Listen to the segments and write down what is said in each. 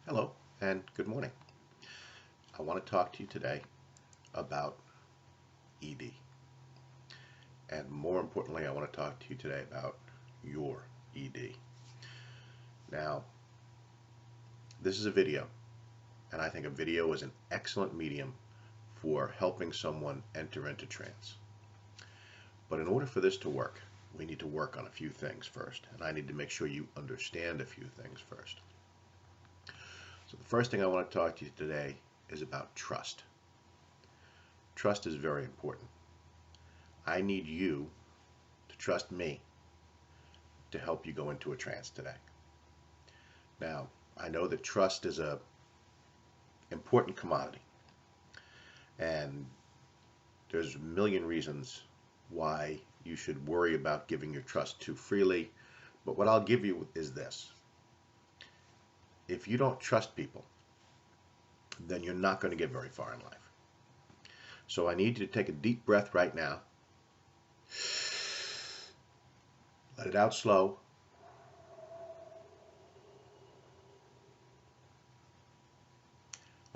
Hello and good morning. I want to talk to you today about ED. And more importantly, I want to talk to you today about your ED. Now, this is a video, and I think a video is an excellent medium for helping someone enter into trance. But in order for this to work, we need to work on a few things first, and I need to make sure you understand a few things first. So the first thing I want to talk to you today is about trust. Trust is very important. I need you to trust me to help you go into a trance today. Now, I know that trust is an important commodity, and there's a million reasons why you should worry about giving your trust too freely, but what I'll give you is this. If you don't trust people, then you're not going to get very far in life. So I need you to take a deep breath right now. Let it out slow.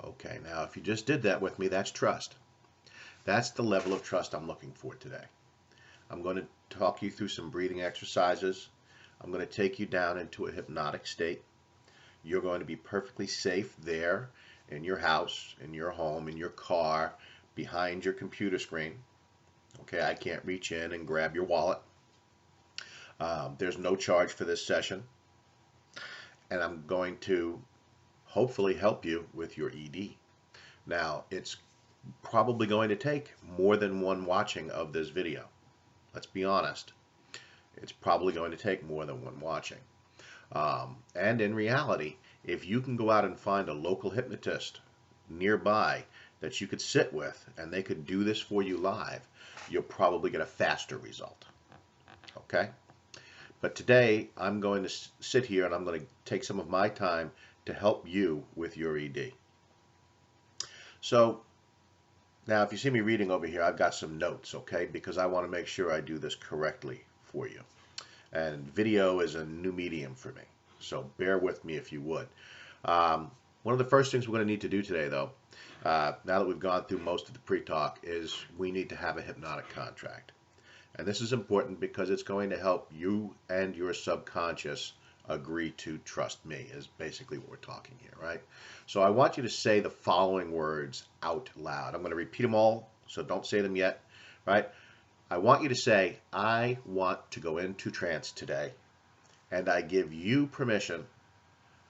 Okay, now if you just did that with me, that's trust. That's the level of trust I'm looking for today. I'm going to talk you through some breathing exercises. I'm going to take you down into a hypnotic state. You're going to be perfectly safe there in your house, in your home, in your car, behind your computer screen. Okay, I can't reach in and grab your wallet. There's no charge for this session. And I'm going to hopefully help you with your ED. Now, it's probably going to take more than one watching of this video. Let's be honest. It's probably going to take more than one watching. And in reality, if you can go out and find a local hypnotist nearby that you could sit with and they could do this for you live, you'll probably get a faster result. Okay? But today, I'm going to sit here and I'm going to take some of my time to help you with your ED. So, now if you see me reading over here, I've got some notes, okay? Because I want to make sure I do this correctly for you. And video is a new medium for me, so bear with me if you would. One of the first things we're going to need to do today, though, now that we've gone through most of the pre-talk, is we need to have a hypnotic contract. And this is important because it's going to help you and your subconscious agree to trust me, is basically what we're talking here, right? So I want you to say the following words out loud. I'm going to repeat them all, so don't say them yet, right? I want you to say, I want to go into trance today, and I give you permission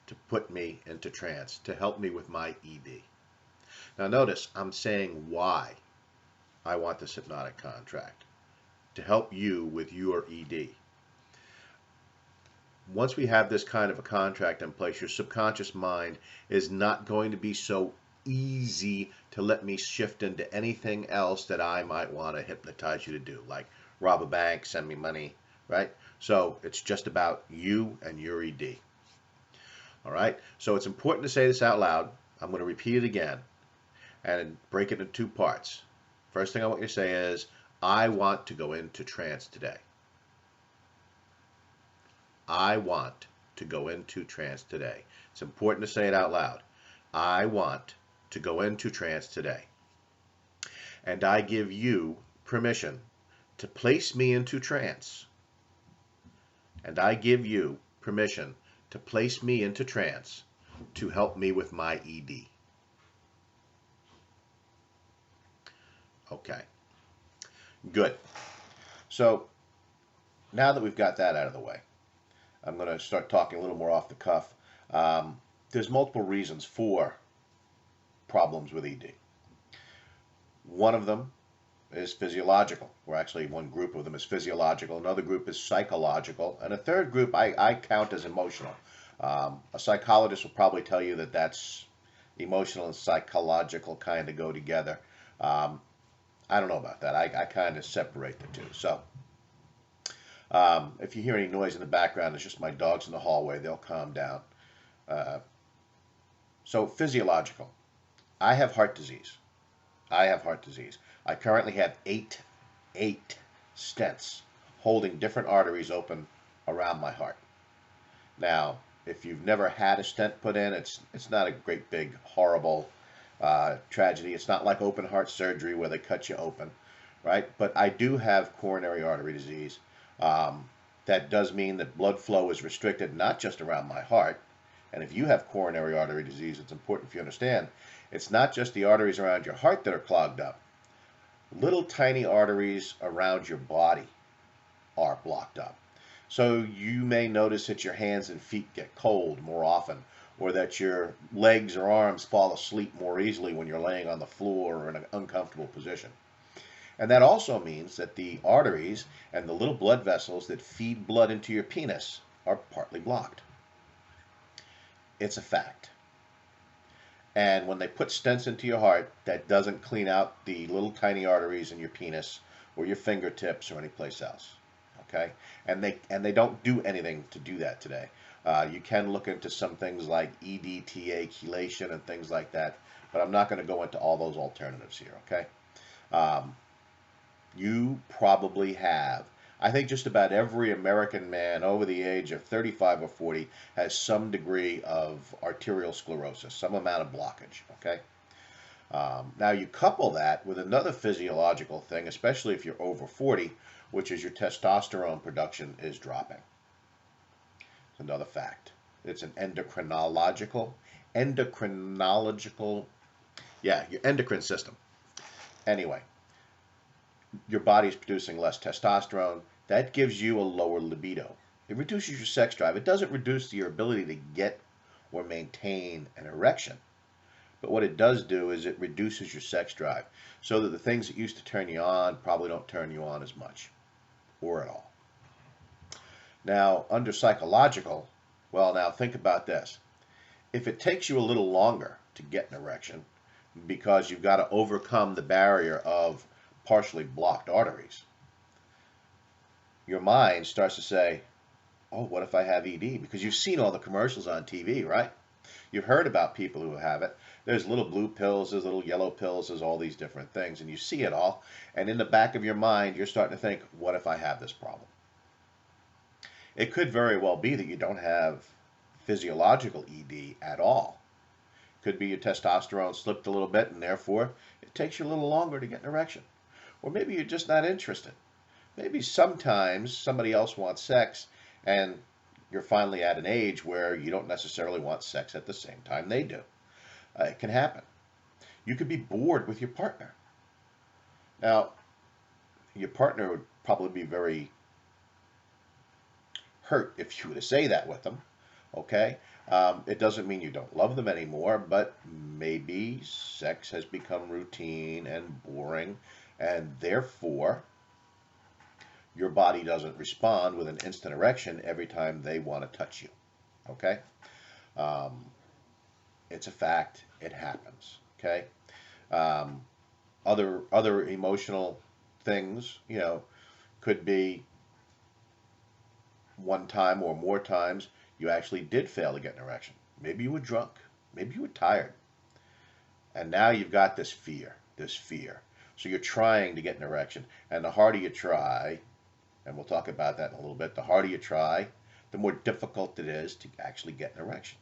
to put me into trance, to help me with my ED. Now notice, I'm saying why I want this hypnotic contract, to help you with your ED. Once we have this kind of a contract in place, your subconscious mind is not going to be so easy to let me shift into anything else that I might want to hypnotize you to do, like rob a bank, send me money, right? So it's just about you and your ED. All right, so it's important to say this out loud. I'm going to repeat it again and break it into two parts. First thing I want you to say is, I want to go into trance today. I want to go into trance today. It's important to say it out loud. I want to go into trance today. And I give you permission to place me into trance. And I give you permission to place me into trance to help me with my ED. Okay. Good. So now that we've got that out of the way, I'm going to start talking a little more off the cuff. There's multiple reasons for problems with ED. One of them is physiological, or actually one group of them is physiological, another group is psychological, and a third group I count as emotional. A psychologist will probably tell you that that's emotional and psychological kind of go together. I don't know about that. I kind of separate the two. So if you hear any noise in the background, it's just my dogs in the hallway. They'll calm down. So physiological. I have heart disease. I currently have eight stents holding different arteries open around my heart. Now, If you've never had a stent put in, it's not a great big horrible tragedy. It's not like open heart surgery where they cut you open, right? But I do have coronary artery disease. Um, that does mean that blood flow is restricted not just around my heart. And if you have coronary artery disease, it's important for you to understand it's not just the arteries around your heart that are clogged up. Little tiny arteries around your body are blocked up. So you may notice that your hands and feet get cold more often, or that your legs or arms fall asleep more easily when you're laying on the floor or in an uncomfortable position. And that also means that the arteries and the little blood vessels that feed blood into your penis are partly blocked. It's a fact. And when they put stents into your heart, that doesn't clean out the little tiny arteries in your penis or your fingertips or any place else. Okay? And they don't do anything to do that today. You can look into some things like EDTA chelation and things like that, but I'm not going to go into all those alternatives here. Okay? You probably have. I think just about every American man over the age of 35 or 40 has some degree of arterial sclerosis, some amount of blockage, okay? Now you couple that with another physiological thing, especially if you're over 40, which is your testosterone production is dropping. It's another fact. It's an endocrinological, yeah, your endocrine system. Anyway, your body's producing less testosterone. That gives you a lower libido. It reduces your sex drive. It doesn't reduce your ability to get or maintain an erection. But what it does do is it reduces your sex drive so that the things that used to turn you on probably don't turn you on as much or at all. Now, under psychological, well, now think about this. If it takes you a little longer to get an erection because you've got to overcome the barrier of partially blocked arteries, your mind starts to say, oh, what if I have ED? Because you've seen all the commercials on TV, right? You've heard about people who have it. There's little blue pills, there's little yellow pills, there's all these different things, and you see it all, and in the back of your mind, you're starting to think, what if I have this problem? It could very well be that you don't have physiological ED at all. Could be your testosterone slipped a little bit, and therefore, it takes you a little longer to get an erection. Or maybe you're just not interested. Maybe sometimes somebody else wants sex and you're finally at an age where you don't necessarily want sex at the same time they do. It can happen. You could be bored with your partner. Now, your partner would probably be very hurt if you were to say that with them. Okay? It doesn't mean you don't love them anymore, but maybe sex has become routine and boring, and therefore your body doesn't respond with an instant erection every time they want to touch you. Okay? It's a fact. It happens. Okay? Other emotional things, could be one time or more times you actually did fail to get an erection. Maybe you were drunk. Maybe you were tired. And now you've got this fear. So you're trying to get an erection. And the harder you try, and we'll talk about that in a little bit, the harder you try, the more difficult it is to actually get an erection.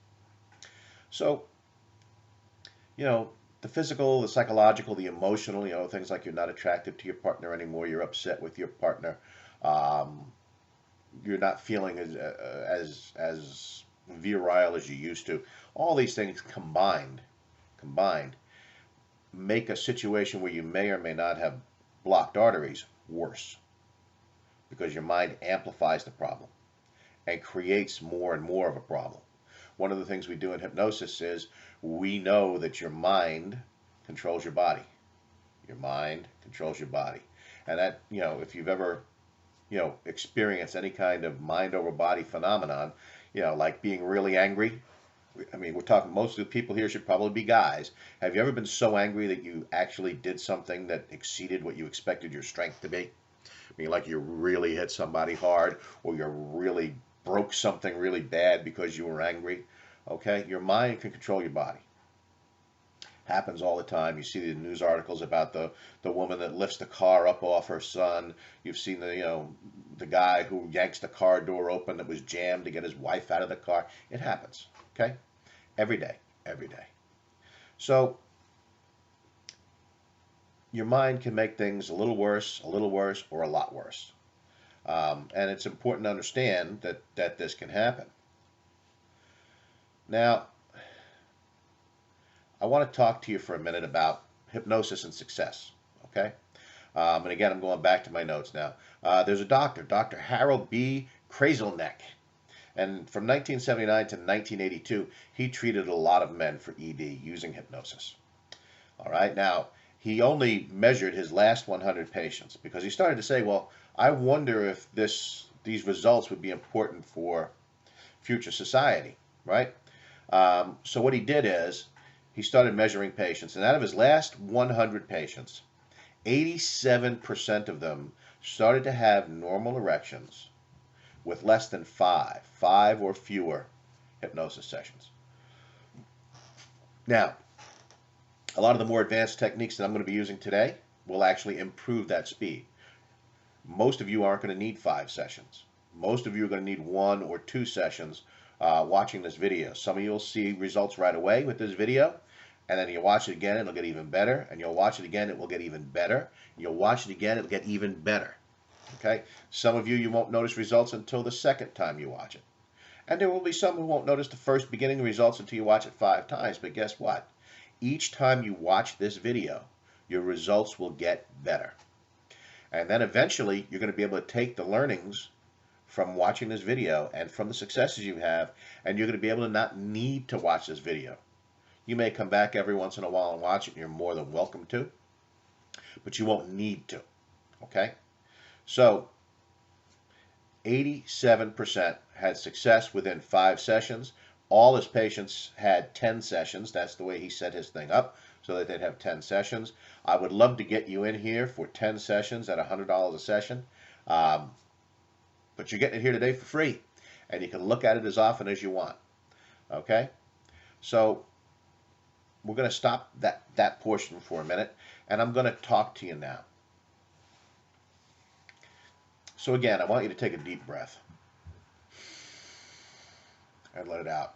So, the physical, the psychological, the emotional, things like you're not attractive to your partner anymore, you're upset with your partner, you're not feeling as virile as you used to. All these things combined make a situation where you may or may not have blocked arteries worse, because your mind amplifies the problem and creates more and more of a problem. One of the things we do in hypnosis is we know that your mind controls your body. Your mind controls your body. And that, if you've ever, experienced any kind of mind over body phenomenon, like being really angry. I mean, we're talking, most of the people here should probably be guys. Have you ever been so angry that you actually did something that exceeded what you expected your strength to be? I mean, like you really hit somebody hard, or you really broke something really bad because you were angry. Okay? Your mind can control your body. Happens all the time. You see the news articles about the woman that lifts the car up off her son. You've seen the the guy who yanks the car door open that was jammed to get his wife out of the car. It happens, okay? Every day, every day. So your mind can make things a little worse, or a lot worse. And it's important to understand that this can happen. Now, I want to talk to you for a minute about hypnosis and success, okay? And again, I'm going back to my notes now. There's a doctor, Dr. Harold B. Kraselneck. And from 1979 to 1982, he treated a lot of men for ED using hypnosis. All right, now, he only measured his last 100 patients because he started to say, well, I wonder if these results would be important for future society, right? So what he did is he started measuring patients, and out of his last 100 patients, 87% of them started to have normal erections with less than five or fewer hypnosis sessions. Now, a lot of the more advanced techniques that I'm going to be using today will actually improve that speed. Most of you aren't going to need 5 sessions. Most of you are going to need 1 or 2 sessions watching this video. Some of you will see results right away with this video, and then you'll watch it again, it'll get even better, and you'll watch it again, it will get even better, and you'll watch it again, it'll get even better. Okay? Some of you won't notice results until the second time you watch it. And there will be some who won't notice the first beginning results until you watch it 5 times, but guess what? Each time you watch this video, your results will get better. And then eventually, you're going to be able to take the learnings from watching this video and from the successes you have, and you're going to be able to not need to watch this video. You may come back every once in a while and watch it, and you're more than welcome to, but you won't need to, okay? So, 87% had success within 5 sessions. All his patients had 10 sessions. That's the way he set his thing up, so that they'd have 10 sessions. I would love to get you in here for 10 sessions at $100 a session. But you're getting it here today for free, and you can look at it as often as you want. Okay? So we're going to stop that portion for a minute, and I'm going to talk to you now. So again, I want you to take a deep breath and let it out.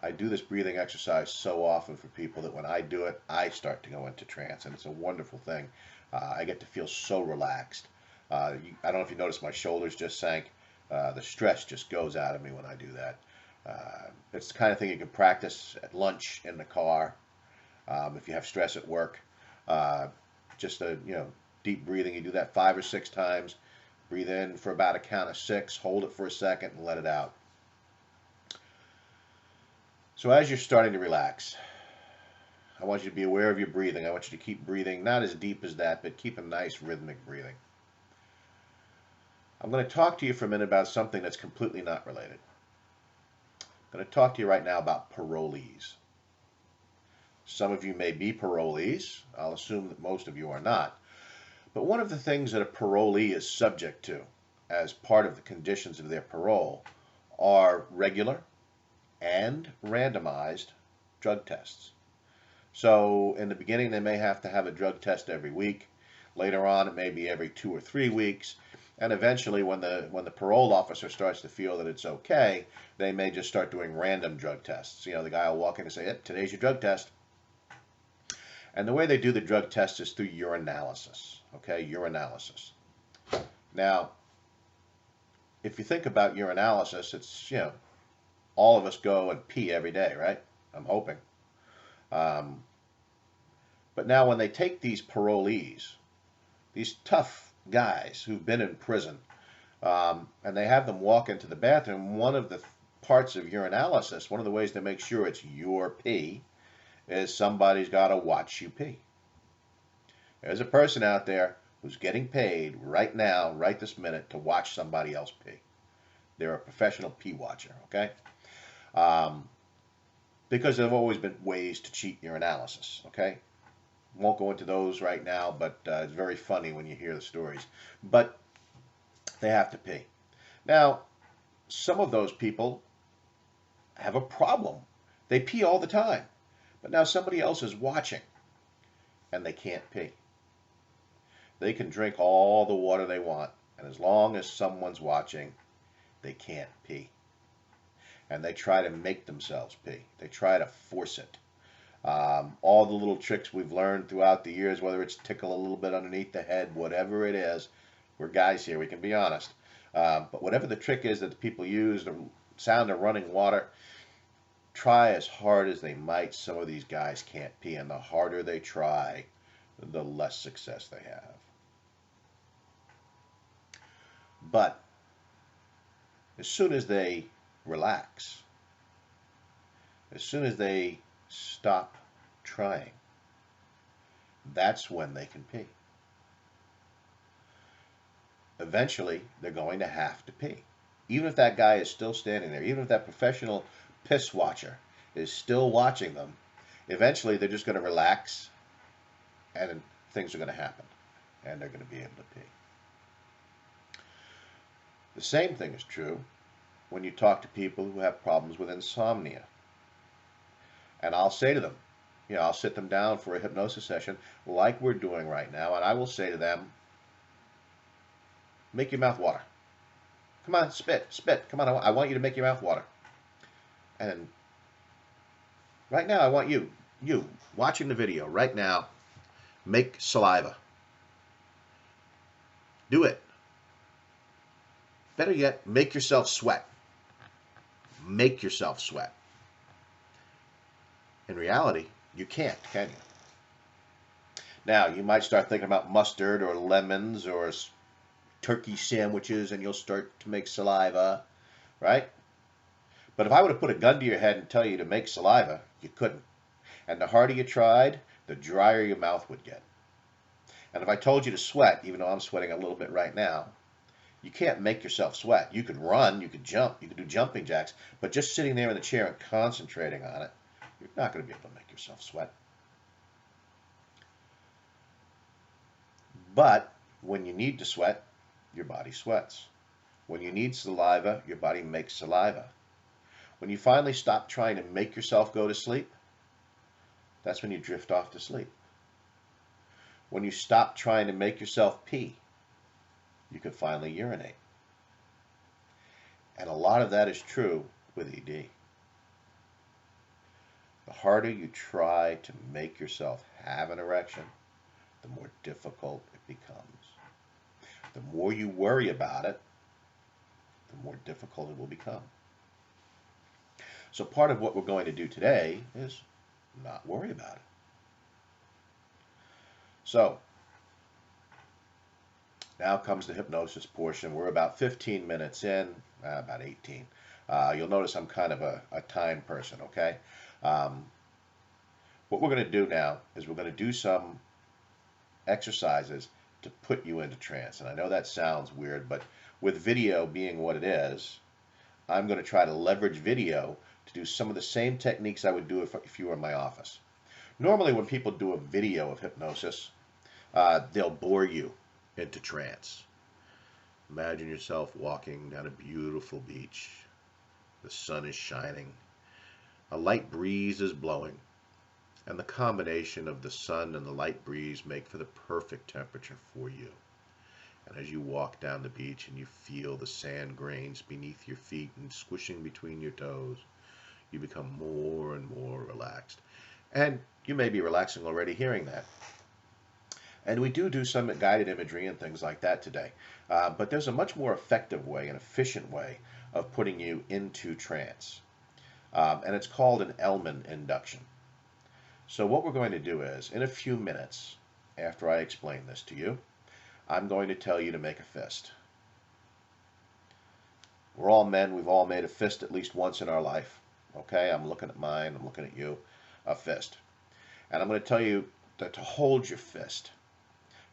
I do this breathing exercise so often for people that when I do it, I start to go into trance, and it's a wonderful thing. I get to feel so relaxed. I don't know if you noticed my shoulders just sank. The stress just goes out of me when I do that. It's the kind of thing you can practice at lunch, in the car, if you have stress at work. Just deep breathing. You do that 5 or 6 times. Breathe in for about a count of 6. Hold it for a second and let it out. So as you're starting to relax, I want you to be aware of your breathing. I want you to keep breathing, not as deep as that, but keep a nice rhythmic breathing. I'm going to talk to you for a minute about something that's completely not related. I'm going to talk to you right now about parolees. Some of you may be parolees. I'll assume that most of you are not. But one of the things that a parolee is subject to as part of the conditions of their parole are regular and randomized drug tests. So in the beginning, they may have to have a drug test every week. Later on, it may be every 2 or 3 weeks. And eventually, when the parole officer starts to feel that it's okay, they may just start doing random drug tests. The guy will walk in and say, yep, today's your drug test. And the way they do the drug test is through urinalysis. Okay, urinalysis. Now, if you think about urinalysis, it's, all of us go and pee every day, right? I'm hoping. But now when they take these parolees, these tough guys who've been in prison, and they have them walk into the bathroom, one of the parts of urinalysis, one of the ways to make sure it's your pee, is somebody's got to watch you pee. There's a person out there who's getting paid right now, right this minute, to watch somebody else pee. They're a professional pee watcher, okay? Because there have always been ways to cheat urinalysis, okay? Won't go into those right now, but it's very funny when you hear the stories. But they have to pee. Now, some of those people have a problem. They pee all the time. But now somebody else is watching, and they can't pee. They can drink all the water they want, and as long as someone's watching, they can't pee. And they try to make themselves pee. They try to force it. All the little tricks we've learned throughout the years, whether it's tickle a little bit underneath the head, whatever it is, we're guys here, we can be honest. But whatever the trick is that the people use, the sound of running water, try as hard as they might, some of these guys can't pee, and the harder they try, the less success they have. But as soon as they relax, as soon as they stop trying, that's when they can pee. Eventually, they're going to have to pee. Even if that guy is still standing there, even if that professional piss watcher is still watching them, eventually they're just going to relax and things are going to happen and they're going to be able to pee. The same thing is true when you talk to people who have problems with insomnia. And I'll say to them, I'll sit them down for a hypnosis session like we're doing right now, and I will say to them, make your mouth water. Come on, spit. Come on, I want you to make your mouth water. And right now, I want you watching the video right now, make saliva. Do it. Better yet, make yourself sweat. Make yourself sweat. In reality, you can't, can you? Now, you might start thinking about mustard or lemons or turkey sandwiches and you'll start to make saliva, right? But if I were to put a gun to your head and tell you to make saliva, you couldn't. And the harder you tried, the drier your mouth would get. And if I told you to sweat, even though I'm sweating a little bit right now, you can't make yourself sweat. You could run, you could jump, you could do jumping jacks, but just sitting there in the chair and concentrating on it, you're not going to be able to make yourself sweat. But when you need to sweat, your body sweats. When you need saliva, your body makes saliva. When you finally stop trying to make yourself go to sleep, that's when you drift off to sleep. When you stop trying to make yourself pee, you can finally urinate. And a lot of that is true with ED. The harder you try to make yourself have an erection, the more difficult it becomes. The more you worry about it, the more difficult it will become. So part of what we're going to do today is not worry about it. So now comes the hypnosis portion. We're about 15 minutes in, about 18. You'll notice I'm kind of a time person, okay? What we're going to do now is we're going to do some exercises to put you into trance. And I know that sounds weird, but with video being what it is, I'm going to try to leverage video to do some of the same techniques I would do if you were in my office. Normally when people do a video of hypnosis, they'll bore you into trance. Imagine yourself walking down a beautiful beach. The sun is shining. A light breeze is blowing. And the combination of the sun and the light breeze make for the perfect temperature for you. And as you walk down the beach and you feel the sand grains beneath your feet and squishing between your toes, you become more and more relaxed. And you may be relaxing already hearing that. And we do some guided imagery and things like that today. But there's a much more effective way, an efficient way of putting you into trance. And it's called an Elman Induction. So what we're going to do is, in a few minutes, after I explain this to you, I'm going to tell you to make a fist. We're all men. We've all made a fist at least once in our life. Okay, I'm looking at mine. I'm looking at you. A fist. And I'm going to tell you to hold your fist.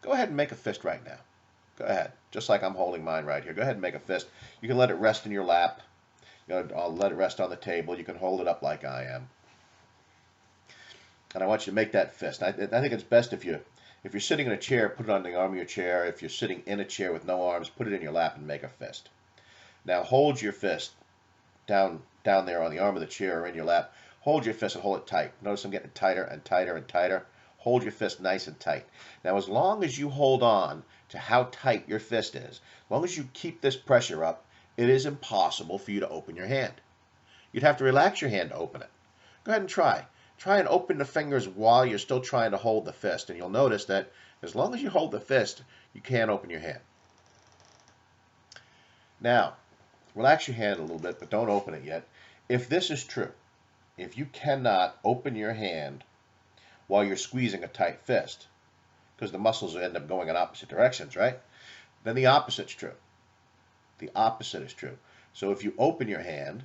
Go ahead and make a fist right now. Go ahead. Just like I'm holding mine right here. Go ahead and make a fist. You can let it rest in your lap. I'll let it rest on the table. You can hold it up like I am. And I want you to make that fist. I think it's best if you're sitting in a chair, put it on the arm of your chair. If you're sitting in a chair with no arms, put it in your lap and make a fist. Now hold your fist down there on the arm of the chair or in your lap. Hold your fist and hold it tight. Notice I'm getting tighter and tighter and tighter. hold your fist nice and tight. Now, as long as you hold on to how tight your fist is, as long as you keep this pressure up, it is impossible for you to open your hand. You'd have to relax your hand to open it. Go ahead and try. Try and open the fingers while you're still trying to hold the fist, and you'll notice that as long as you hold the fist, you can't open your hand. Now, relax your hand a little bit, but don't open it yet. If this is true, if you cannot open your hand while you're squeezing a tight fist, because the muscles end up going in opposite directions, right? Then the opposite's true. The opposite is true. So if you open your hand,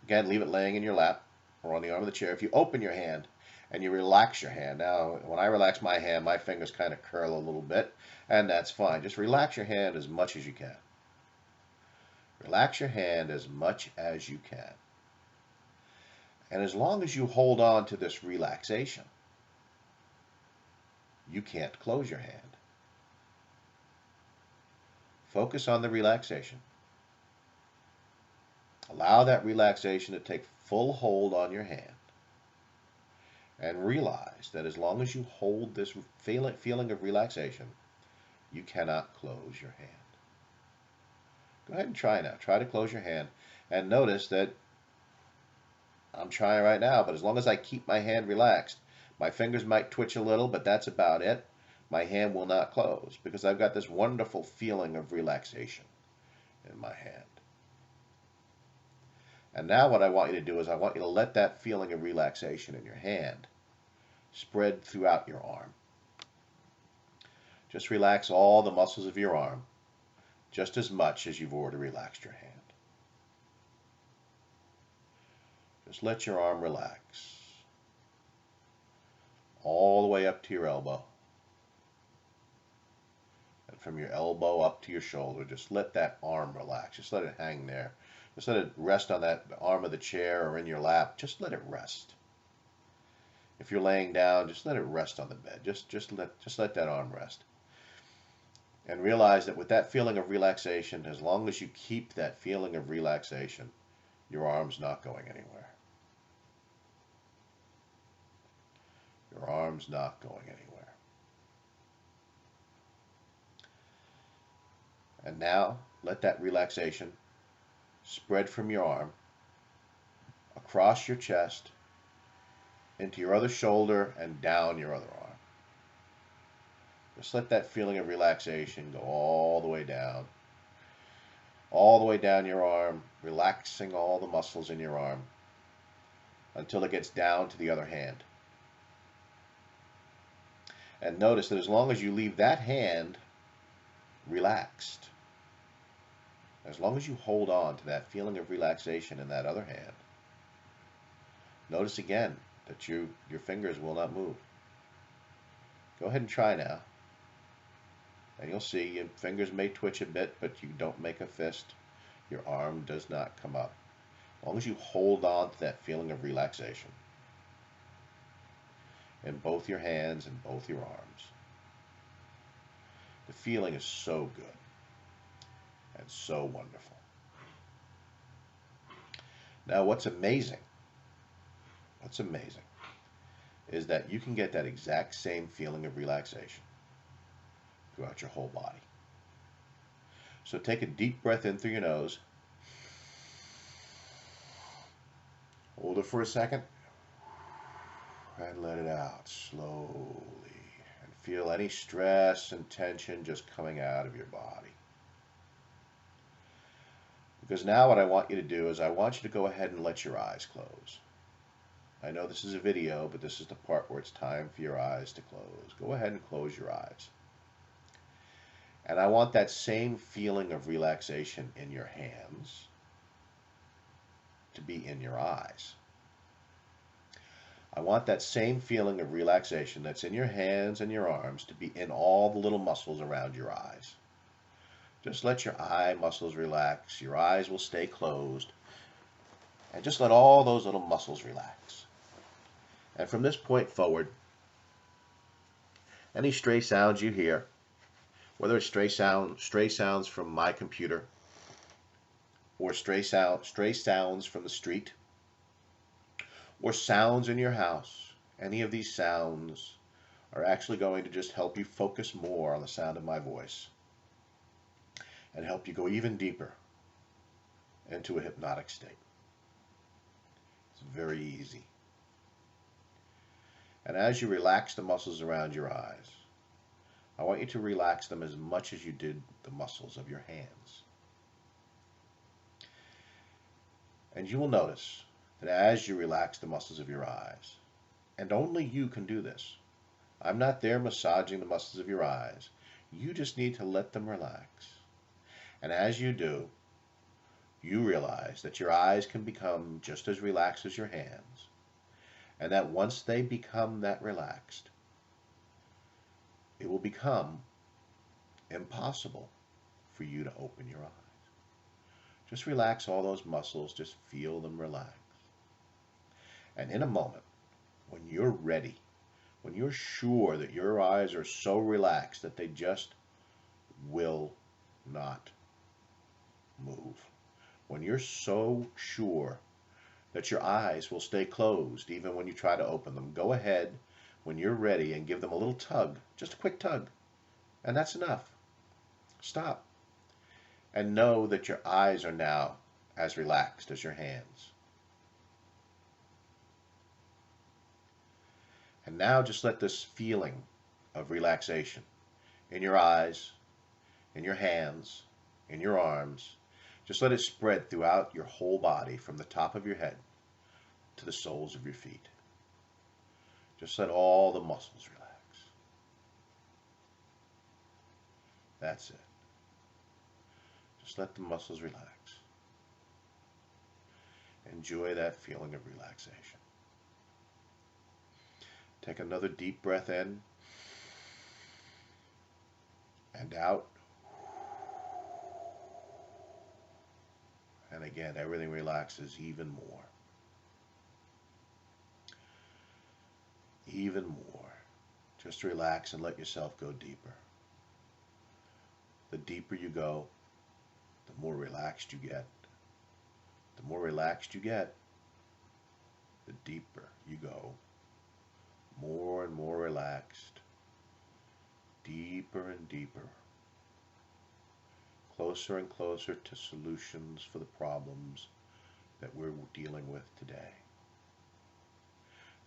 again, leave it laying in your lap or on the arm of the chair. If you open your hand and you relax your hand, now when I relax my hand, my fingers kind of curl a little bit, and that's fine. Just relax your hand as much as you can. Relax your hand as much as you can. And as long as you hold on to this relaxation, you can't close your hand. Focus on the relaxation. Allow that relaxation to take full hold on your hand. And realize that as long as you hold this feeling of relaxation, you cannot close your hand. Go ahead and try now. Try to close your hand. And notice that I'm trying right now, but as long as I keep my hand relaxed, my fingers might twitch a little, but that's about it. My hand will not close because I've got this wonderful feeling of relaxation in my hand. And now what I want you to do is I want you to let that feeling of relaxation in your hand spread throughout your arm. Just relax all the muscles of your arm just as much as you've already relaxed your hand. Just let your arm relax all the way up to your elbow. And from your elbow up to your shoulder, just let that arm relax. Just let it hang there. Just let it rest on that arm of the chair or in your lap. Just let it rest. If you're laying down, just let it rest on the bed. Just let that arm rest. And realize that with that feeling of relaxation, as long as you keep that feeling of relaxation, your arm's not going anywhere. Your arm's not going anywhere. And now, let that relaxation spread from your arm, across your chest, into your other shoulder, and down your other arm. Just let that feeling of relaxation go all the way down your arm, relaxing all the muscles in your arm until it gets down to the other hand. And notice that as long as you leave that hand relaxed, as long as you hold on to that feeling of relaxation in that other hand, notice again that your fingers will not move. Go ahead and try now. And you'll see your fingers may twitch a bit, but you don't make a fist. Your arm does not come up. As long as you hold on to that feeling of relaxation in both your hands and both your arms. The feeling is so good and so wonderful. Now what's amazing is that you can get that exact same feeling of relaxation throughout your whole body. So take a deep breath in through your nose. Hold it for a second. And let it out slowly. And feel any stress and tension just coming out of your body. Because now what I want you to do is I want you to go ahead and let your eyes close. I know this is a video, but this is the part where it's time for your eyes to close. Go ahead and close your eyes. And I want that same feeling of relaxation in your hands to be in your eyes. I want that same feeling of relaxation that's in your hands and your arms to be in all the little muscles around your eyes. Just let your eye muscles relax. Your eyes will stay closed. And just let all those little muscles relax. And from this point forward, any stray sounds you hear, whether it's stray sounds from my computer or stray sounds from the street, or sounds in your house, any of these sounds are actually going to just help you focus more on the sound of my voice and help you go even deeper into a hypnotic state. It's very easy. And as you relax the muscles around your eyes, I want you to relax them as much as you did the muscles of your hands. And you will notice that as you relax the muscles of your eyes, and only you can do this, I'm not there massaging the muscles of your eyes, you just need to let them relax. And as you do, you realize that your eyes can become just as relaxed as your hands, and that once they become that relaxed, it will become impossible for you to open your eyes. Just relax all those muscles, just feel them relax. And in a moment, when you're ready, when you're sure that your eyes are so relaxed that they just will not move, when you're so sure that your eyes will stay closed even when you try to open them, go ahead when you're ready and give them a little tug, just a quick tug, and that's enough. Stop. And know that your eyes are now as relaxed as your hands. And now just let this feeling of relaxation in your eyes, in your hands, in your arms, just let it spread throughout your whole body from the top of your head to the soles of your feet. Just let all the muscles relax. That's it. Just let the muscles relax. Enjoy that feeling of relaxation. Take another deep breath in and out. And again, everything relaxes even more. Even more. Just relax and let yourself go deeper. The deeper you go, the more relaxed you get. The more relaxed you get, the deeper you go. More and more relaxed. Deeper and deeper. Closer and closer to solutions for the problems that we're dealing with today.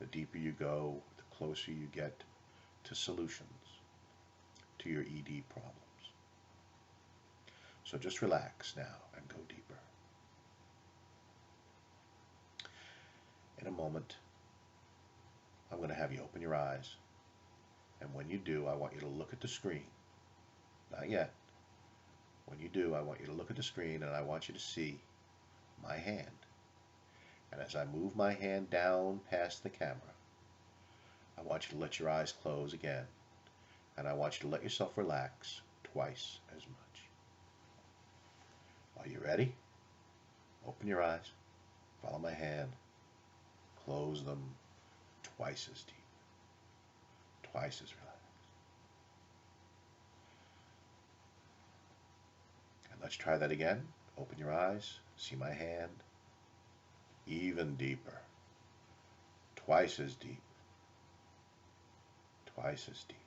The deeper you go, the closer you get to solutions to your ED problems. So just relax now and go deeper. In a moment, I'm going to have you open your eyes. And when you do, I want you to look at the screen. Not yet. When you do, I want you to look at the screen and I want you to see my hand. And as I move my hand down past the camera, I want you to let your eyes close again. And I want you to let yourself relax twice as much. Are you ready? Open your eyes. Follow my hand. Close them twice as deep. Twice as relaxed. And let's try that again. Open your eyes. See my hand. Even deeper. Twice as deep. Twice as deep.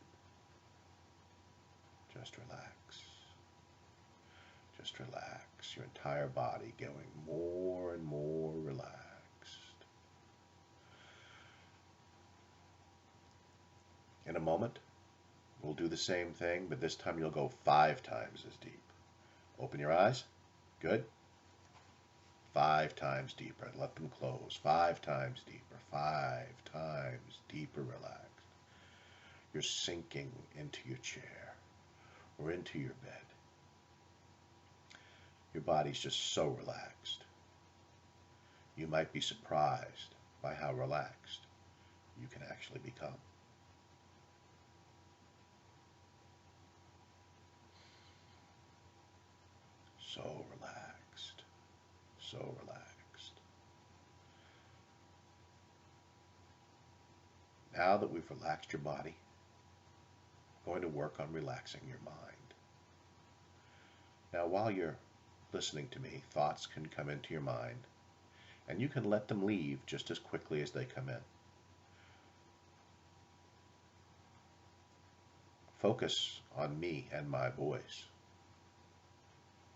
Just relax. Just relax. Your entire body going more and more relaxed. In a moment, we'll do the same thing, but this time you'll go 5 times as deep. Open your eyes. Good. 5 times deeper. Let them close. 5 times deeper. 5 times deeper relaxed. You're sinking into your chair or into your bed. Your body's just so relaxed. You might be surprised by how relaxed you can actually become. So relaxed. So relaxed. Now that we've relaxed your body, I'm going to work on relaxing your mind. Now, while you're listening to me, thoughts can come into your mind, and you can let them leave just as quickly as they come in. focus on me and my voice.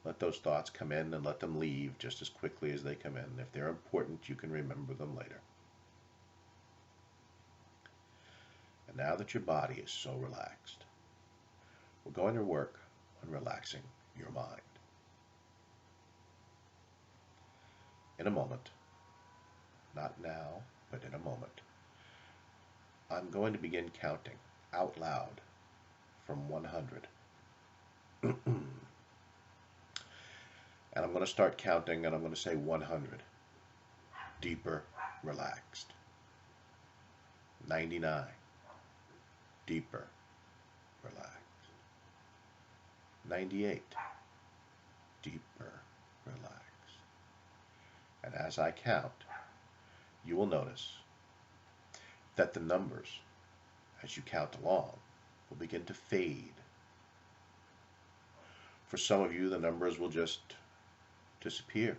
Let those thoughts come in and let them leave just as quickly as they come in. If they're important, you can remember them later. And now that your body is so relaxed, we're going to work on relaxing your mind. In a moment, not now, but in a moment, I'm going to begin counting out loud from 100. And I'm going to start counting, and I'm going to say 100. Deeper, relaxed. 99. Deeper, relaxed. 98. Deeper, relaxed. And as I count, you will notice that the numbers, as you count along, will begin to fade. For some of you, the numbers will just disappear.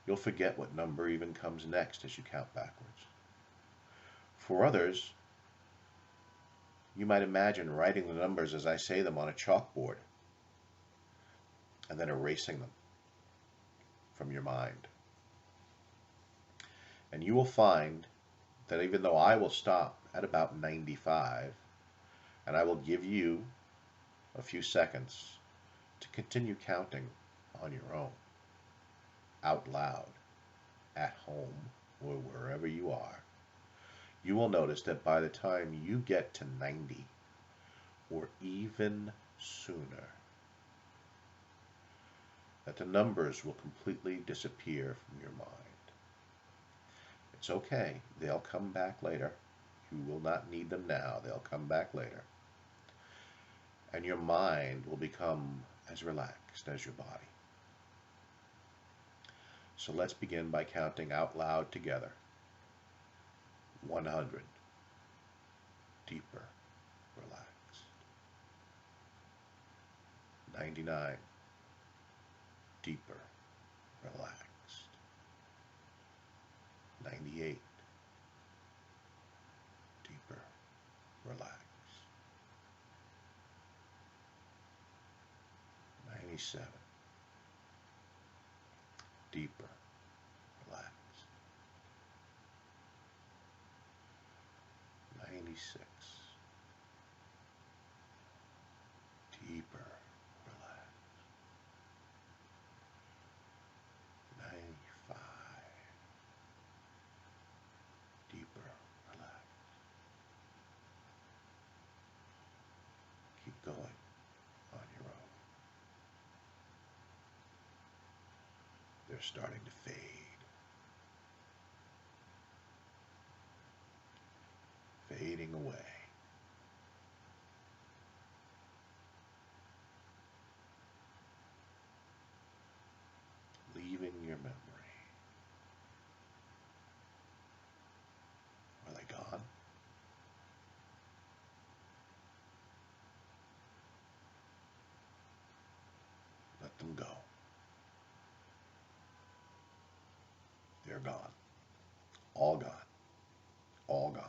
You'll forget what number even comes next as you count backwards. For others, you might imagine writing the numbers as I say them on a chalkboard and then erasing them from your mind. And you will find that even though I will stop at about 95, and I will give you a few seconds to continue counting on your own, out loud, at home, or wherever you are, you will notice that by the time you get to 90, or even sooner, that the numbers will completely disappear from your mind. It's okay. They'll come back later. You will not need them now. They'll come back later. And your mind will become as relaxed as your body. So let's begin by counting out loud together. 100. Deeper, relaxed. 99. Deeper, relaxed. 98. Deeper, relaxed. 97. Deeper, relaxed. 96. Deeper, relaxed. 95. Deeper, relaxed. Keep going on your own. They're starting to fade. Fading away. Leaving your memory. Are they gone? Let them go. They're gone. All gone. All gone.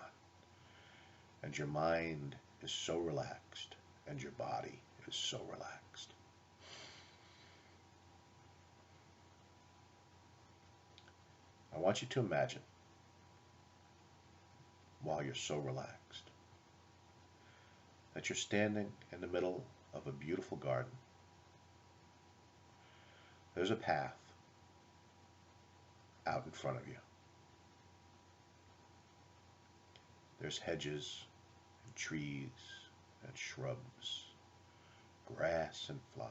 And your mind is so relaxed, and your body is so relaxed. I want you to imagine, while you're so relaxed, that you're standing in the middle of a beautiful garden. There's a path out in front of you. There's hedges and trees and shrubs, grass and flowers,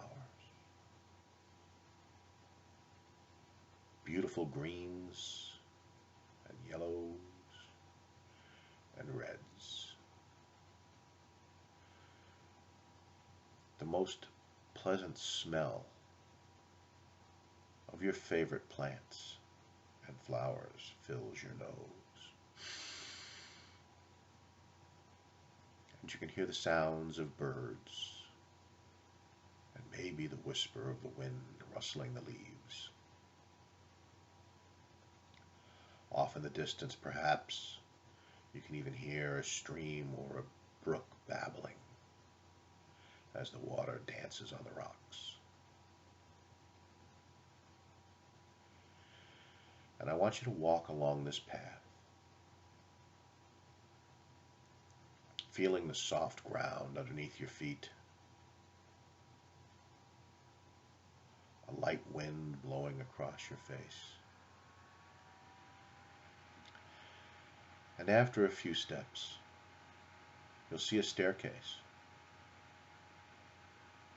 beautiful greens and yellows and reds. The most pleasant smell of your favorite plants and flowers fills your nose. And you can hear the sounds of birds and maybe the whisper of the wind rustling the leaves. Off in the distance, perhaps, You can even hear a stream or a brook babbling as the water dances on the rocks. And I want you to walk along this path, feeling the soft ground underneath your feet, a light wind blowing across your face. And after a few steps, you'll see a staircase.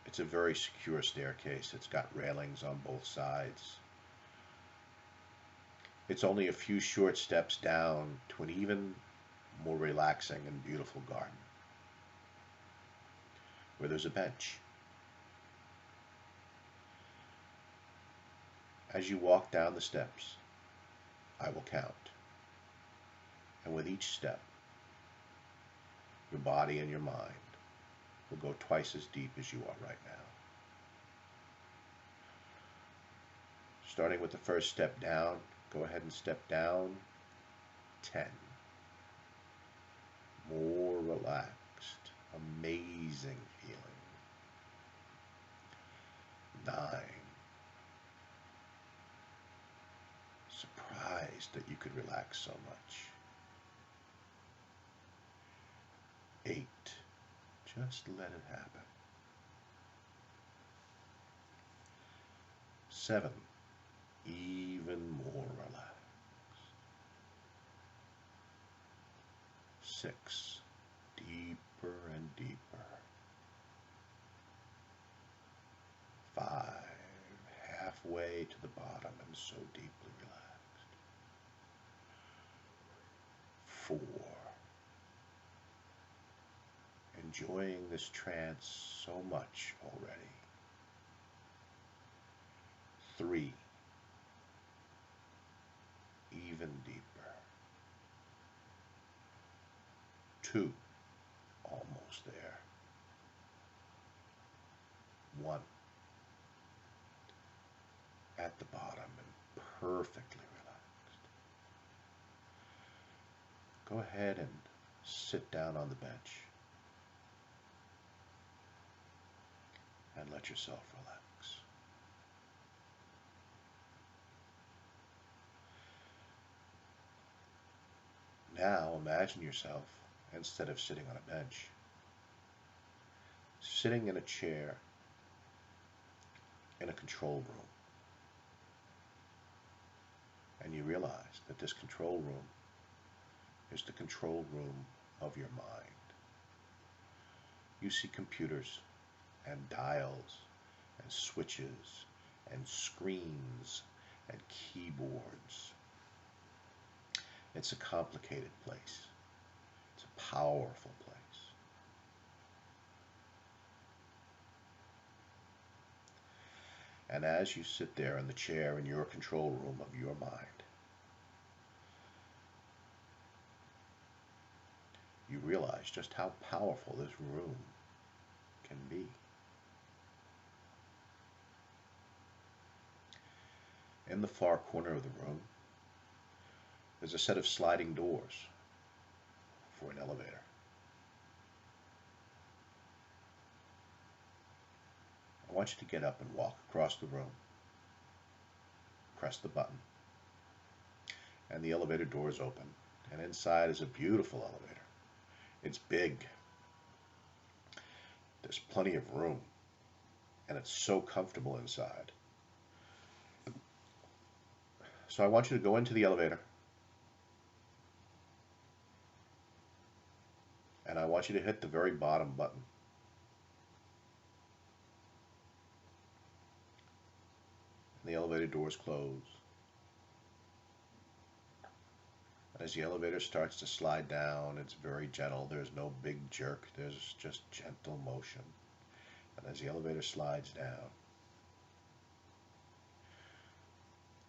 It's a very secure staircase. It's got railings on both sides. It's only a few short steps down to an even more relaxing and beautiful garden, where there's a bench. As you walk down the steps, I will count. And with each step, your body and your mind will go twice as deep as you are right now. Starting with the first step down, go ahead and step down 10. More relaxed, amazing feeling. 9. Surprised that you could relax so much. 8. Just let it happen. 7. Even more relaxed. 6. Deeper and deeper. 5. Halfway to the bottom and so deeply relaxed. 4. Enjoying this trance so much already. 3. Even deeper. 2. Almost there. 1. At the bottom and perfectly relaxed. Go ahead and sit down on the bench and let yourself relax. Now imagine yourself, instead of sitting on a bench, sitting in a chair in a control room. And you realize that this control room is the control room of your mind. You see computers and dials and switches and screens and keyboards. It's a complicated place. It's a powerful place. And as you sit there in the chair in your control room of your mind, you realize just how powerful this room can be. In the far corner of the room, there's a set of sliding doors for an elevator. I want you to get up and walk across the room. Press the button, and the elevator doors open, and inside is a beautiful elevator. It's big. There's plenty of room, and it's so comfortable inside. So I want you to go into the elevator, and I want you to hit the very bottom button. And the elevator doors close. As the elevator starts to slide down, it's very gentle. There's no big jerk. There's just gentle motion. And as the elevator slides down,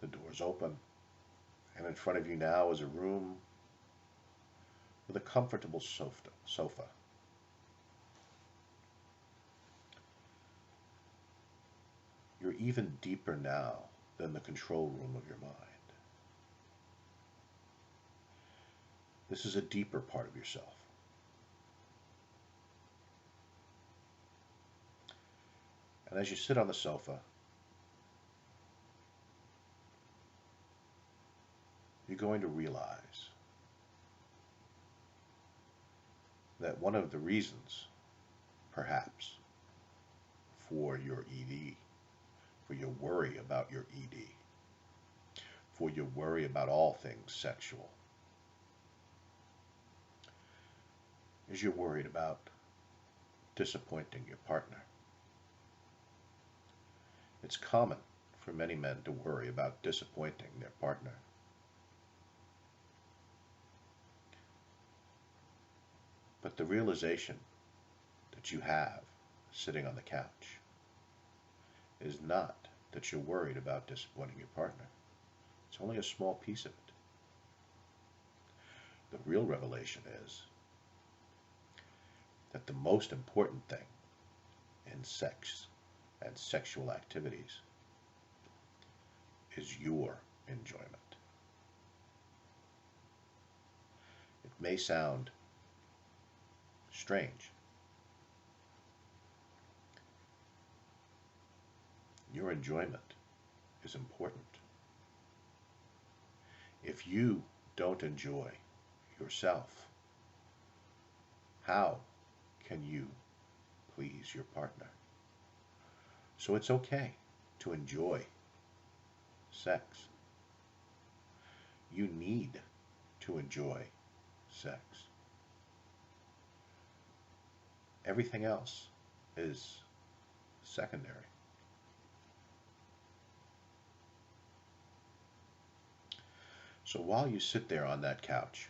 the doors open. And in front of you now is a room with a comfortable sofa. You're even deeper now than the control room of your mind. This is a deeper part of yourself. And as you sit on the sofa, you're going to realize that one of the reasons, perhaps, for your ED, for your worry about your ED, for your worry about all things sexual, is you're worried about disappointing your partner. It's common for many men to worry about disappointing their partner. But the realization that you have sitting on the couch is not that you're worried about disappointing your partner. It's only a small piece of it. The real revelation is that the most important thing in sex and sexual activities is your enjoyment. It may sound strange. Your enjoyment is important. If you don't enjoy yourself, how can you please your partner? So it's okay to enjoy sex. You need to enjoy sex. Everything else is secondary. So while you sit there on that couch,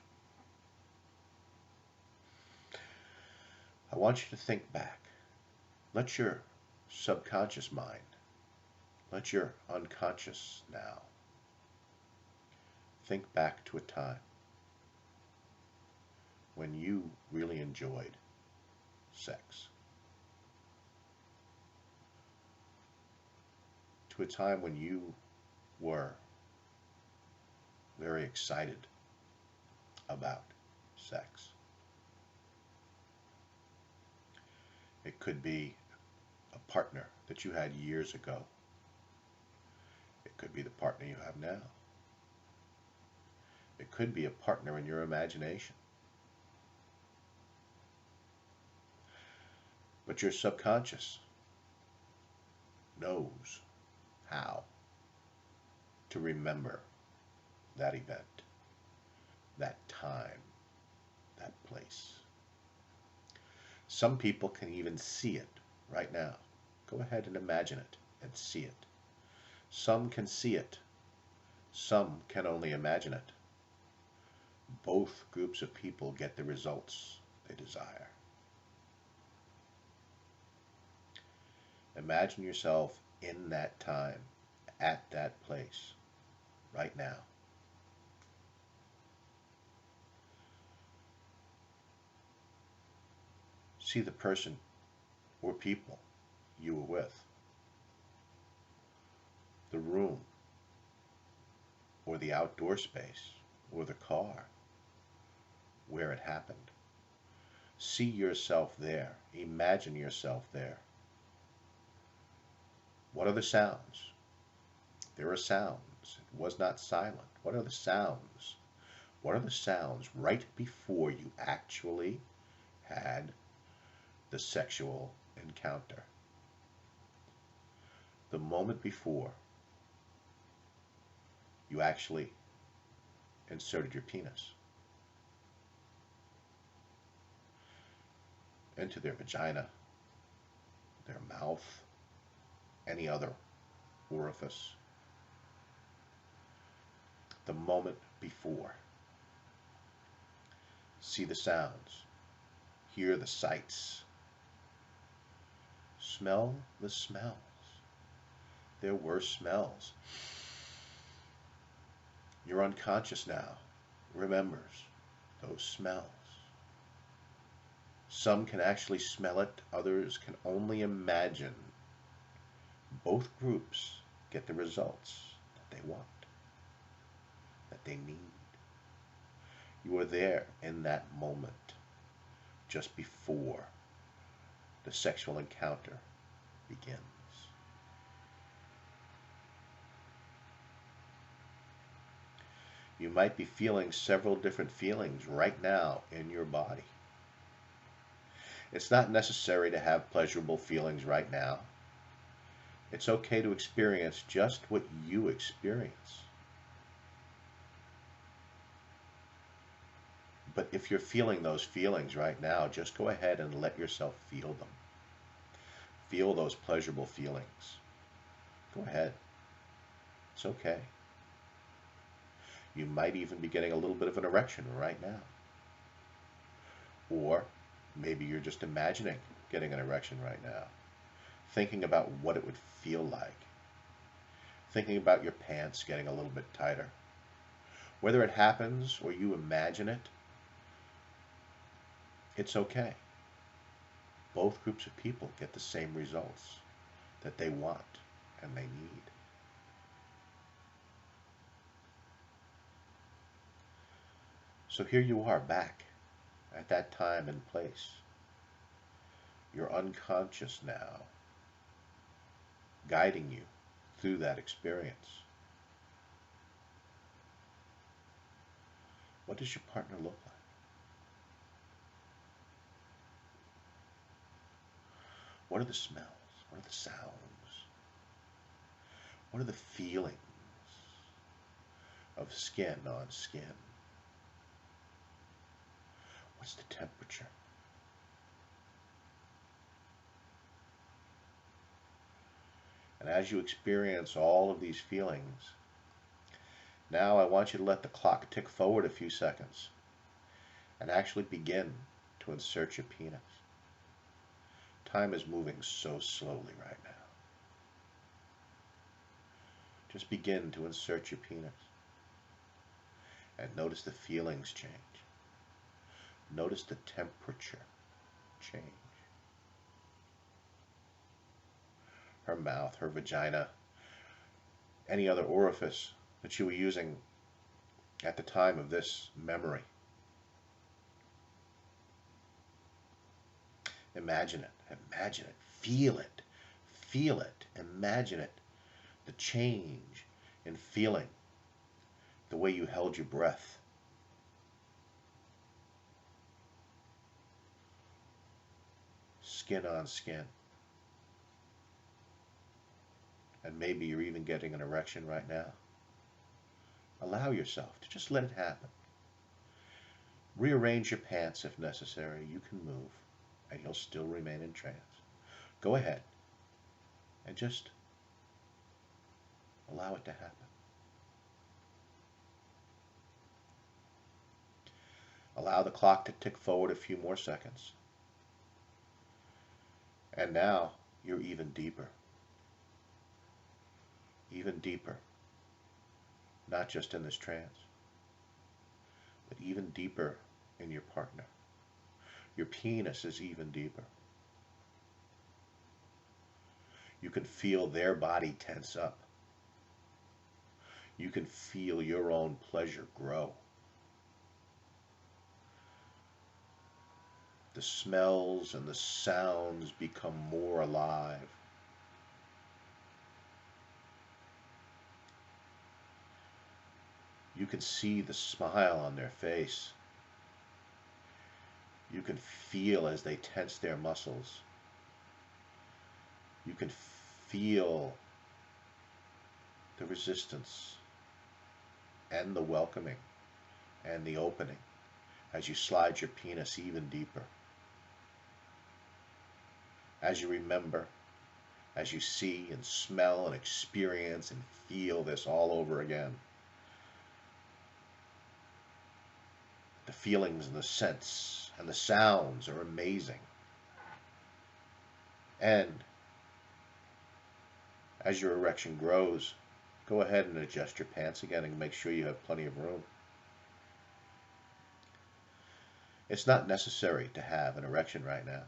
I want you to think back. Let your subconscious mind, let your unconscious now think back to a time when you really enjoyed sex. To a time when you were very excited about sex. It could be a partner that you had years ago. It could be the partner you have now. It could be a partner in your imagination. But your subconscious knows how to remember that event, that time, that place. Some people can even see it right now. Go ahead and imagine it and see it. Some can see it. Some can only imagine it. Both groups of people get the results they desire. Imagine yourself in that time, at that place, right now. See the person or people you were with, the room, or the outdoor space, or the car, where it happened. See yourself there. Imagine yourself there. What are the sounds? There are sounds. It was not silent. What are the sounds? What are the sounds right before you actually had the sexual encounter? The moment before you actually inserted your penis into their vagina, their mouth, any other orifice. The moment before. See the sounds, hear the sights, smell the smells. There were smells. Your unconscious now remembers those smells. Some can actually smell it, others can only imagine. Both groups get the results that they want, that they need. You are there in that moment, just before the sexual encounter begins. You might be feeling several different feelings right now in your body. It's not necessary to have pleasurable feelings right now. It's okay to experience just what you experience. But if you're feeling those feelings right now, just go ahead and let yourself feel them. Feel those pleasurable feelings. Go ahead. It's okay. You might even be getting a little bit of an erection right now. Or maybe you're just imagining getting an erection right now. Thinking about what it would feel like. Thinking about your pants getting a little bit tighter. Whether it happens or you imagine it, it's okay. Both groups of people get the same results that they want and they need. So here you are back at that time and place. You're unconscious now, guiding you through that experience. What does your partner look like? What are the smells? What are the sounds? What are the feelings of skin on skin? What's the temperature? And as you experience all of these feelings, now I want you to let the clock tick forward a few seconds and actually begin to insert your penis. Time is moving so slowly right now. Just begin to insert your penis and notice the feelings change. Notice the temperature change. Her mouth, her vagina, any other orifice that you were using at the time of this memory. Imagine it, feel it, imagine it, the change in feeling, the way you held your breath. Skin on skin. And maybe you're even getting an erection right now. Allow yourself to just let it happen. Rearrange your pants if necessary. You can move, and you'll still remain in trance. Go ahead and just allow it to happen. Allow the clock to tick forward a few more seconds. And now you're even deeper. Even deeper. Not just in this trance, but even deeper in your partner. Your penis is even deeper. You can feel their body tense up. You can feel your own pleasure grow. The smells and the sounds become more alive. You can see the smile on their face. You can feel as they tense their muscles. You can feel the resistance and the welcoming and the opening as you slide your penis even deeper. As you remember, as you see and smell and experience and feel this all over again. The feelings and the scents and the sounds are amazing. And as your erection grows, go ahead and adjust your pants again and make sure you have plenty of room. It's not necessary to have an erection right now.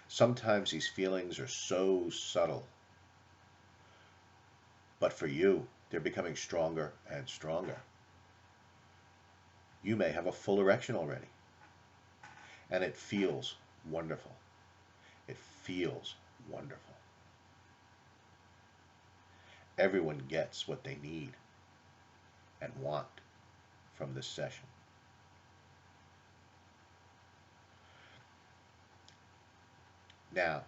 Sometimes these feelings are so subtle, but for you, they're becoming stronger and stronger. You may have a full erection already, and it feels wonderful. It feels wonderful. Everyone gets what they need and want from this session. Now,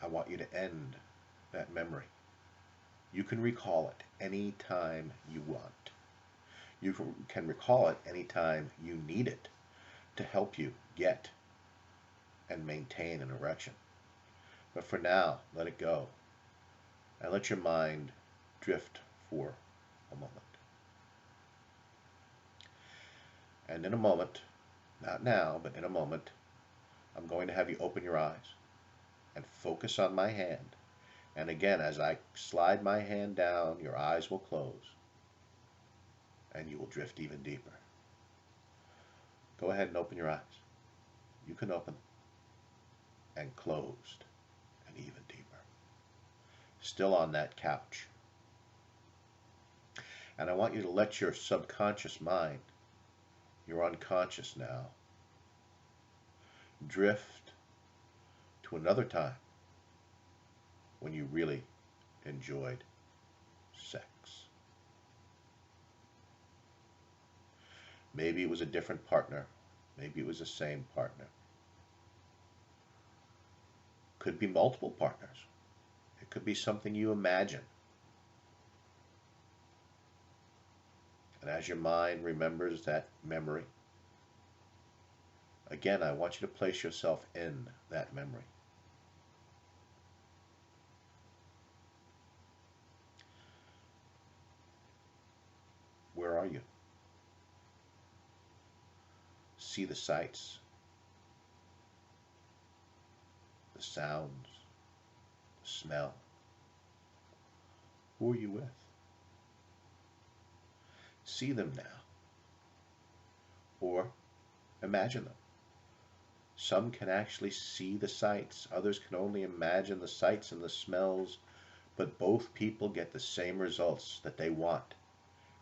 I want you to end that memory. You can recall it any time you want. You can recall it any time you need it to help you get and maintain an erection. But for now, let it go and let your mind drift for a moment. And in a moment, not now, but in a moment, I'm going to have you open your eyes and focus on my hand. And again, as I slide my hand down, your eyes will close and you will drift even deeper. Go ahead and open your eyes. You can open them and closed and even deeper. Still on that couch. And I want you to let your subconscious mind, your unconscious now, drift to another time when you really enjoyed sex. Maybe it was a different partner. Maybe it was the same partner. Could be multiple partners. It could be something you imagine. And as your mind remembers that memory, again, I want you to place yourself in that memory. Where are you? See the sights, the sounds, the smell. Who are you with? See them now, or imagine them. Some can actually see the sights, others can only imagine the sights and the smells, but both people get the same results that they want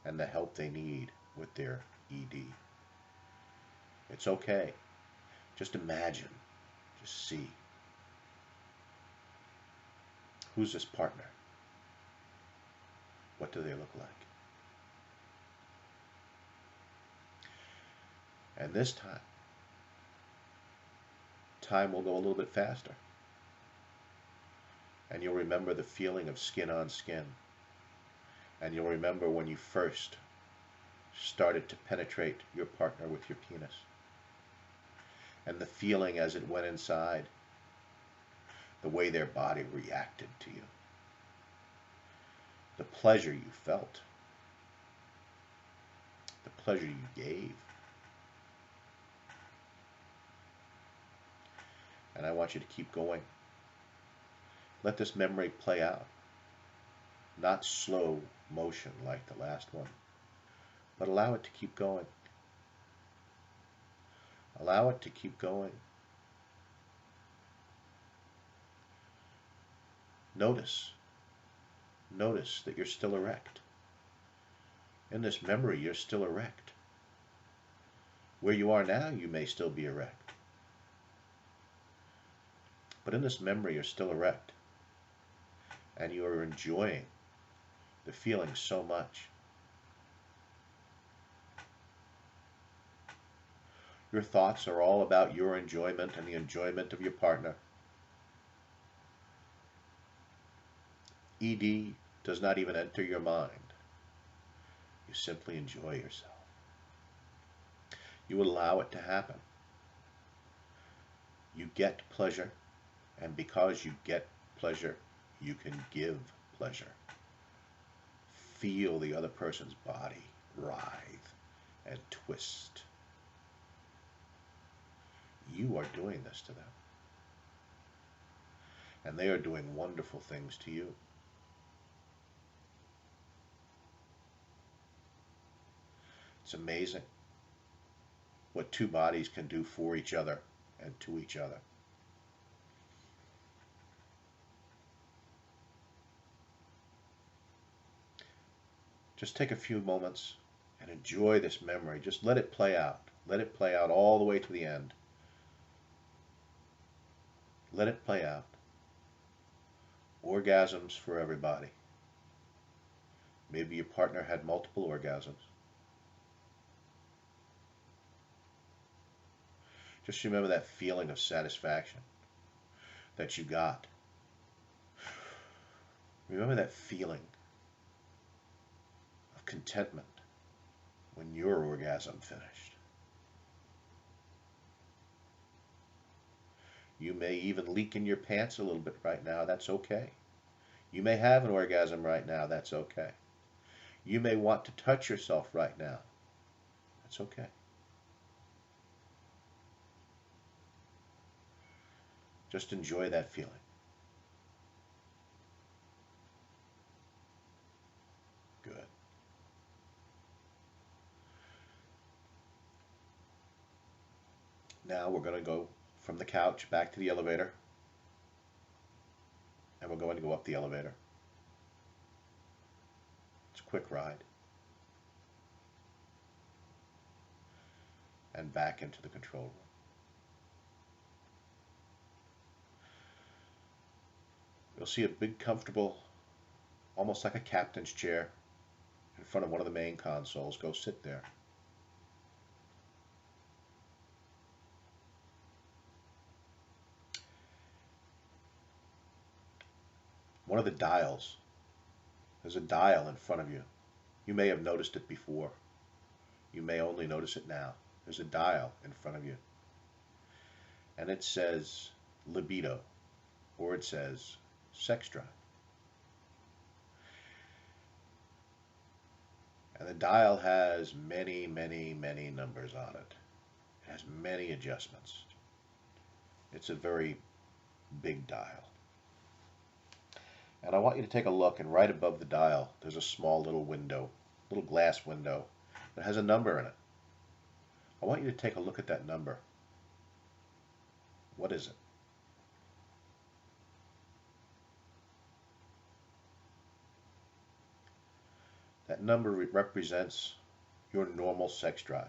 and the help they need with their ED. It's okay. Just imagine. Just see. Who's this partner? What do they look like? And this time will go a little bit faster. And you'll remember the feeling of skin on skin. And you'll remember when you first started to penetrate your partner with your penis. And the feeling as it went inside, the way their body reacted to you, the pleasure you felt, the pleasure you gave. And I want you to keep going. Let this memory play out. Not slow motion like the last one, but allow it to keep going. Allow it to keep going. Notice that you're still erect. In this memory, you're still erect. Where you are now, you may still be erect. But in this memory, you're still erect. And you are enjoying the feeling so much. Your thoughts are all about your enjoyment and the enjoyment of your partner. ED does not even enter your mind. You simply enjoy yourself. You allow it to happen. You get pleasure, and because you get pleasure, you can give pleasure. Feel the other person's body writhe and twist. You are doing this to them. And they are doing wonderful things to you. It's amazing what two bodies can do for each other and to each other. Just take a few moments and enjoy this memory. Just let it play out. Let it play out all the way to the end. Let it play out. Orgasms for everybody. Maybe your partner had multiple orgasms. Just remember that feeling of satisfaction that you got. Remember that feeling of contentment when your orgasm finished. You may even leak in your pants a little bit right now. That's okay. You may have an orgasm right now. That's okay. You may want to touch yourself right now. That's okay. Just enjoy that feeling. Good. Now we're going to go from the couch back to the elevator. And we're going to go up the elevator. It's a quick ride. And back into the control room. You'll see a big, comfortable, almost like a captain's chair in front of one of the main consoles. Go sit there. One of the dials, there's a dial in front of you. You may have noticed it before. You may only notice it now. There's a dial in front of you. And it says libido, or it says sex drive. And the dial has many, many, many numbers on it. It has many adjustments. It's a very big dial. And I want you to take a look, and right above the dial there's a small little window, little glass window that has a number in it. I want you to take a look at that number. What is it? That number represents your normal sex drive.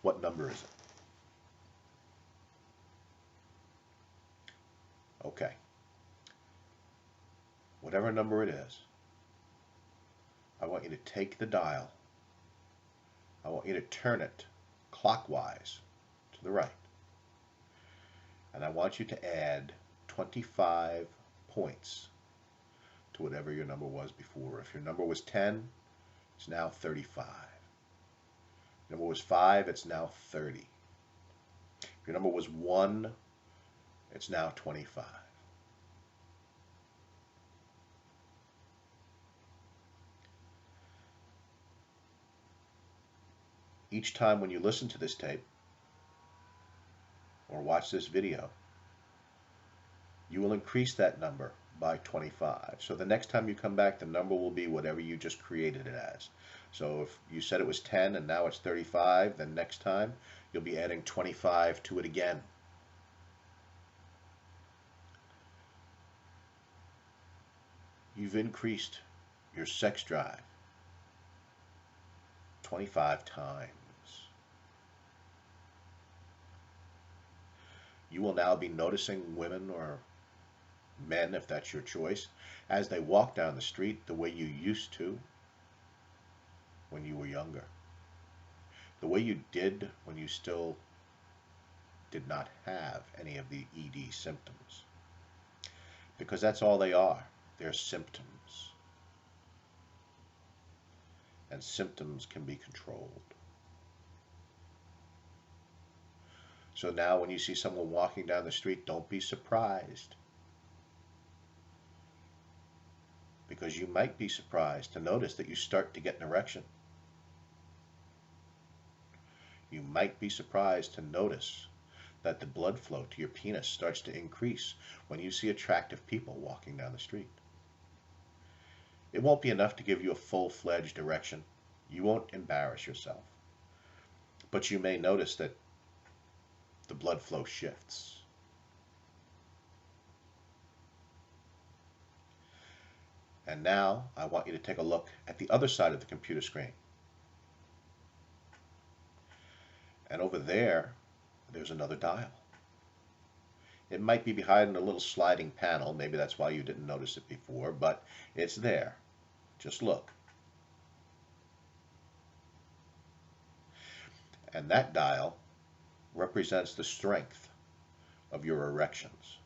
What number is it? Okay. Whatever number it is, I want you to take the dial. I want you to turn it clockwise to the right. And I want you to add 25 points to whatever your number was before. If your number was 10, it's now 35. If your number was 5, it's now 30. If your number was 1, it's now 25. Each time when you listen to this tape or watch this video, you will increase that number by 25. So the next time you come back, the number will be whatever you just created it as. So if you said it was 10 and now it's 35, then next time you'll be adding 25 to it again. You've increased your sex drive 25 times. You will now be noticing women or men, if that's your choice, as they walk down the street the way you used to when you were younger. The way you did when you still did not have any of the ED symptoms. Because that's all they are. They're symptoms. And symptoms can be controlled. So now when you see someone walking down the street, don't be surprised. Because you might be surprised to notice that you start to get an erection. You might be surprised to notice that the blood flow to your penis starts to increase when you see attractive people walking down the street. It won't be enough to give you a full-fledged erection. You won't embarrass yourself. But you may notice that the blood flow shifts. And now I want you to take a look at the other side of the computer screen. And over there, there's another dial. It might be behind a little sliding panel. Maybe that's why you didn't notice it before, but it's there. Just look. And that dial represents the strength of your erections.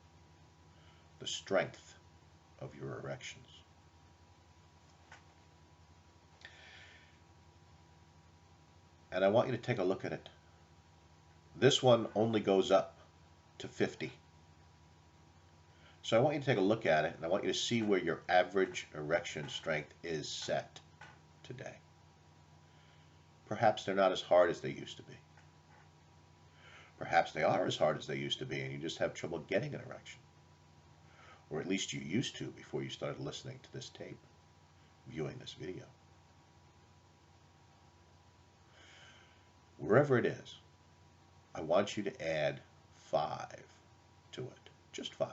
The strength of your erections. And I want you to take a look at it. This one only goes up to 50. So I want you to take a look at it, and I want you to see where your average erection strength is set today. Perhaps they're not as hard as they used to be. Perhaps they are as hard as they used to be, and you just have trouble getting an erection. Or at least you used to before you started listening to this tape, viewing this video. Wherever it is, I want you to add 5 to it. Just 5.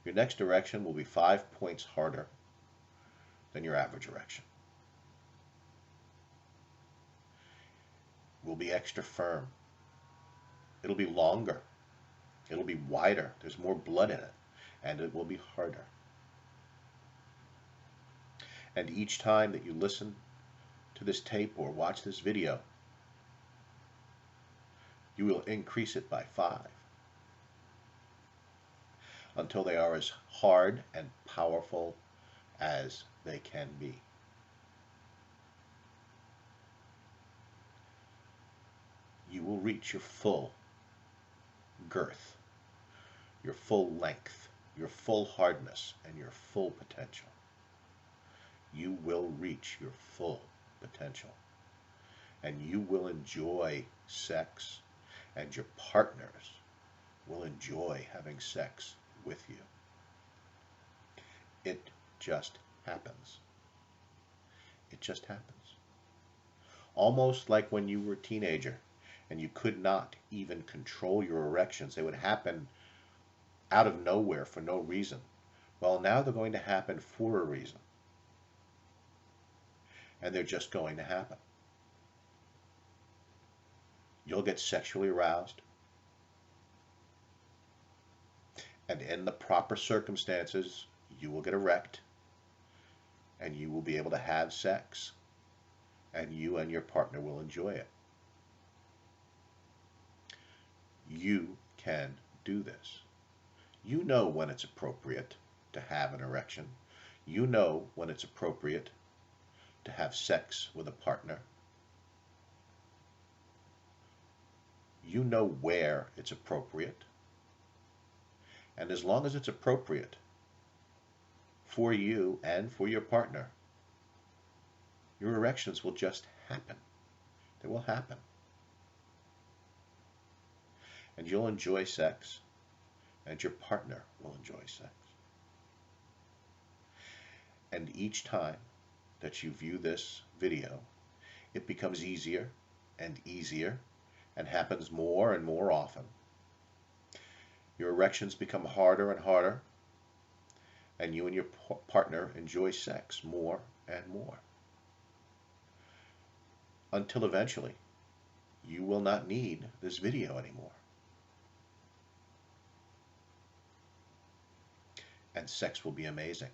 Your next erection will be 5 points harder than your average erection. It will be extra firm. It'll be longer. It'll be wider. There's more blood in it. And it will be harder. And each time that you listen to this tape or watch this video, you will increase it by 5 until they are as hard and powerful as they can be. You will reach your full girth, your full length, your full hardness, and your full potential. You will reach your full potential. And you will enjoy sex, and your partners will enjoy having sex with you. It just happens. It just happens. Almost like when you were a teenager and you could not even control your erections. They would happen out of nowhere for no reason. Well, now they're going to happen for a reason. And they're just going to happen. You'll get sexually aroused. And in the proper circumstances, you will get erect. And you will be able to have sex. And you and your partner will enjoy it. You can do this. You know when it's appropriate to have an erection. You know when it's appropriate to have sex with a partner. You know where it's appropriate. And as long as it's appropriate for you and for your partner, your erections will just happen. They will happen. And you'll enjoy sex, and your partner will enjoy sex. And each time that you view this video, it becomes easier and easier and happens more and more often. Your erections become harder and harder, and you and your partner enjoy sex more and more. Until eventually, you will not need this video anymore. And sex will be amazing.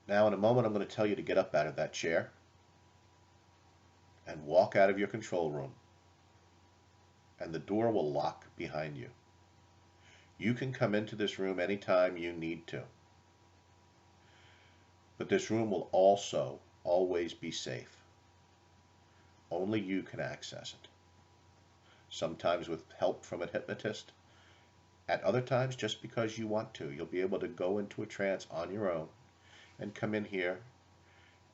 Now, in a moment, I'm going to tell you to get up out of that chair and walk out of your control room. And the door will lock behind you. You can come into this room anytime you need to. But this room will also always be safe. Only you can access it. Sometimes with help from a hypnotist. At other times, just because you want to. You'll be able to go into a trance on your own and come in here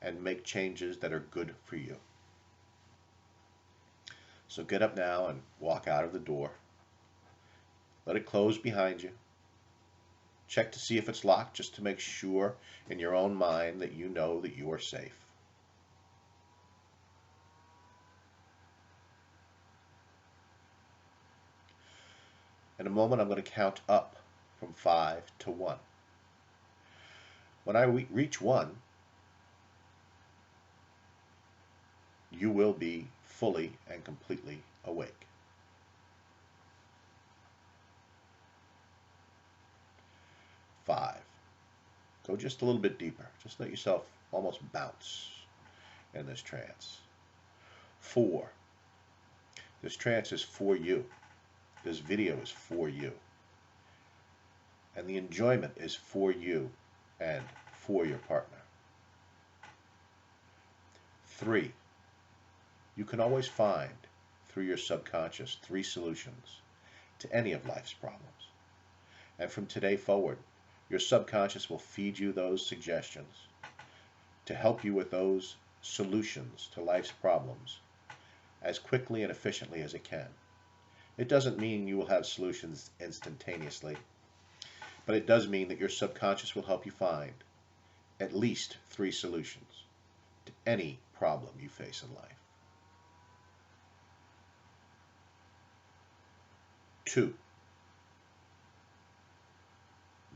and make changes that are good for you. So get up now and walk out of the door. Let it close behind you. Check to see if it's locked, just to make sure in your own mind that you know that you are safe. In a moment, I'm going to count up from 5 to 1. When I reach 1, you will be fully and completely awake. 5. Go just a little bit deeper. Just let yourself almost bounce in this trance. 4. This trance is for you. This video is for you. And the enjoyment is for you and for your partner. 3. You can always find, through your subconscious, 3 solutions to any of life's problems. And from today forward, your subconscious will feed you those suggestions to help you with those solutions to life's problems as quickly and efficiently as it can. It doesn't mean you will have solutions instantaneously, but it does mean that your subconscious will help you find at least 3 solutions to any problem you face in life. 2.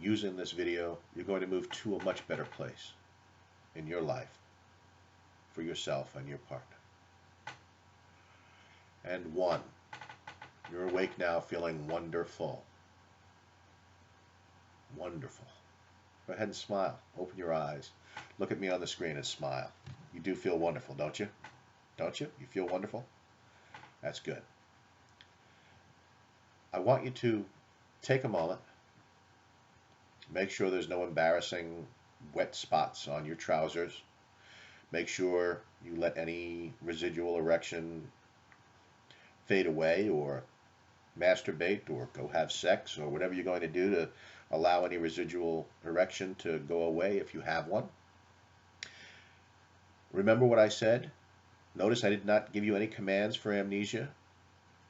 Using this video, you're going to move to a much better place in your life for yourself and your partner. And 1. You're awake now feeling wonderful. Wonderful. Go ahead and smile. Open your eyes. Look at me on the screen and smile. You do feel wonderful, don't you? Don't you? You feel wonderful? That's good. I want you to take a moment. Make sure there's no embarrassing wet spots on your trousers. Make sure you let any residual erection fade away, or masturbate, or go have sex, or whatever you're going to do to allow any residual erection to go away if you have one. Remember what I said? Notice I did not give you any commands for amnesia.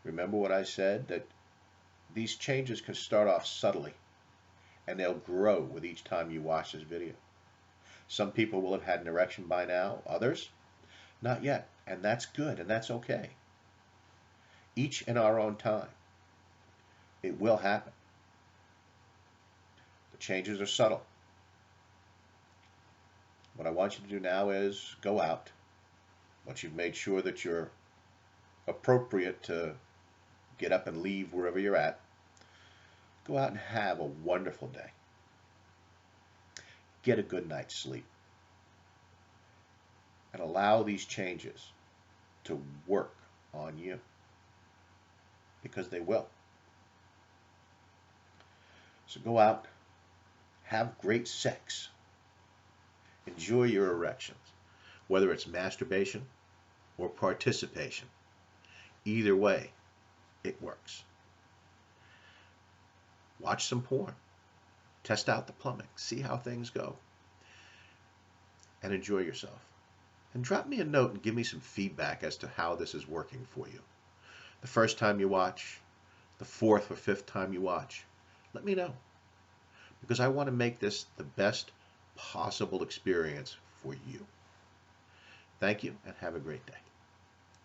Remember what I said, that these changes can start off subtly, and they'll grow with each time you watch this video. Some people will have had an erection by now, others not yet, and that's good, and that's okay. Each in our own time. It will happen. The changes are subtle. What I want you to do now is go out, once you've made sure that you're appropriate to get up and leave wherever you're at. Go out and have a wonderful day. Get a good night's sleep. And allow these changes to work on you, because they will. So go out, have great sex, enjoy your erections, whether it's masturbation or participation. Either way, it works. Watch some porn, test out the plumbing, see how things go, and enjoy yourself. And drop me a note and give me some feedback as to how this is working for you. The first time you watch, the 4th or 5th time you watch, let me know, because I want to make this the best possible experience for you. Thank you, and have a great day.